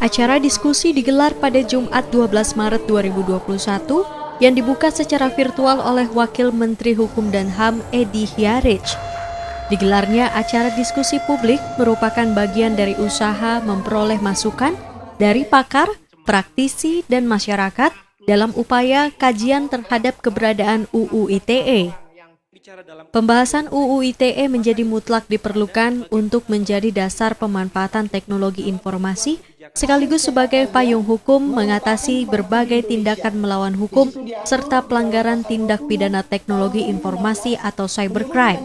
Acara diskusi digelar pada Jumat 12 Maret 2021 yang dibuka secara virtual oleh Wakil Menteri Hukum dan HAM Edi Hiarij. Digelarnya acara diskusi publik merupakan bagian dari usaha memperoleh masukan dari pakar, praktisi, dan masyarakat dalam upaya kajian terhadap keberadaan UU ITE. Pembahasan UU ITE menjadi mutlak diperlukan untuk menjadi dasar pemanfaatan teknologi informasi sekaligus sebagai payung hukum mengatasi berbagai tindakan melawan hukum serta pelanggaran tindak pidana teknologi informasi atau cybercrime.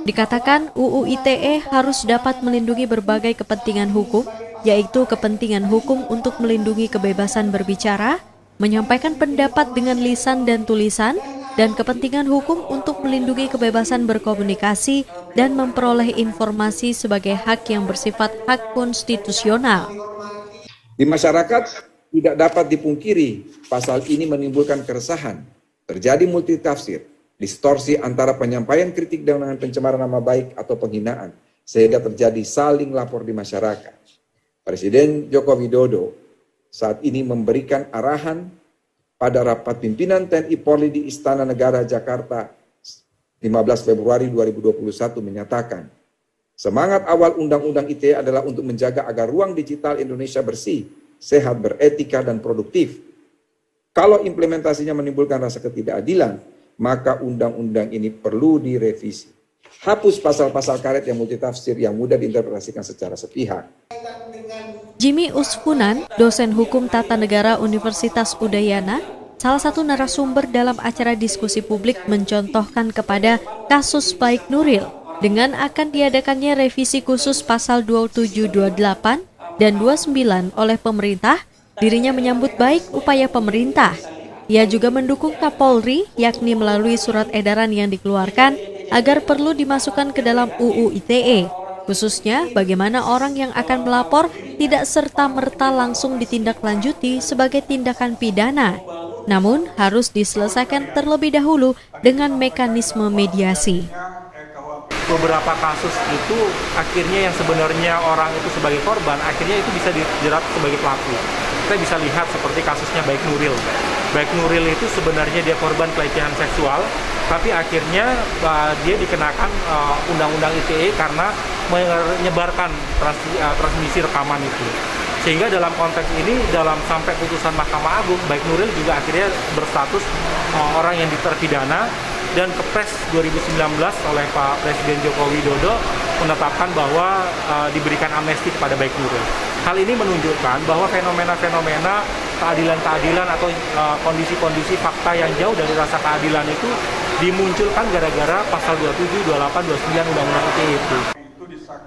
Dikatakan UU ITE harus dapat melindungi berbagai kepentingan hukum, yaitu kepentingan hukum untuk melindungi kebebasan berbicara, menyampaikan pendapat dengan lisan dan tulisan, dan kepentingan hukum untuk melindungi kebebasan berkomunikasi dan memperoleh informasi sebagai hak yang bersifat hak konstitusional. Di masyarakat tidak dapat dipungkiri pasal ini menimbulkan keresahan, terjadi multitafsir, distorsi antara penyampaian kritik dengan pencemaran nama baik atau penghinaan, sehingga terjadi saling lapor di masyarakat. Presiden Joko Widodo saat ini memberikan arahan pada rapat pimpinan TNI Polri di Istana Negara Jakarta 15 Februari 2021 menyatakan, semangat awal Undang-Undang ITE adalah untuk menjaga agar ruang digital Indonesia bersih, sehat, beretika, dan produktif. Kalau implementasinya menimbulkan rasa ketidakadilan, maka undang-undang ini perlu direvisi. Hapus pasal-pasal karet yang multitafsir yang mudah diinterpretasikan secara sepihak. Jimmy Usfunan, dosen hukum tata negara Universitas Udayana, salah satu narasumber dalam acara diskusi publik mencontohkan kepada kasus Baik Nuril dengan akan diadakannya revisi khusus pasal 2728 dan 29 oleh pemerintah, dirinya menyambut baik upaya pemerintah. Ia juga mendukung Kapolri, yakni melalui surat edaran yang dikeluarkan agar perlu dimasukkan ke dalam UU ITE, khususnya bagaimana orang yang akan melapor tidak serta-merta langsung ditindaklanjuti sebagai tindakan pidana, namun harus diselesaikan terlebih dahulu dengan mekanisme mediasi. Beberapa kasus itu akhirnya yang sebenarnya orang itu sebagai korban, akhirnya itu bisa dijerat sebagai pelaku. Kita bisa lihat seperti kasusnya Baik Nuril. Baik Nuril itu sebenarnya dia korban pelecehan seksual, tapi akhirnya dia dikenakan Undang-Undang ITE karena menyebarkan transmisi rekaman itu. Sehingga dalam konteks ini, dalam sampai putusan Mahkamah Agung, Baik Nuril juga akhirnya berstatus orang yang terpidana, dan Kepres 2019 oleh Pak Presiden Joko Widodo menetapkan bahwa diberikan amnesti kepada Baik Nuril. Hal ini menunjukkan bahwa fenomena-fenomena keadilan-keadilan atau kondisi-kondisi fakta yang jauh dari rasa keadilan itu dimunculkan gara-gara pasal 27, 28, 29 Undang-Undang ITE itu.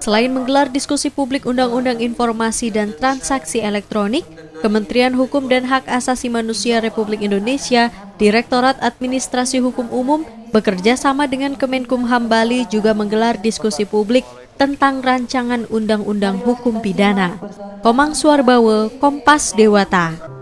Selain menggelar diskusi publik Undang-Undang Informasi dan Transaksi Elektronik, Kementerian Hukum dan Hak Asasi Manusia Republik Indonesia, Direktorat Administrasi Hukum Umum, bekerja sama dengan Kemenkumham Bali juga menggelar diskusi publik tentang rancangan Undang-Undang Hukum Pidana. Komang Suarbawe, Kompas Dewata.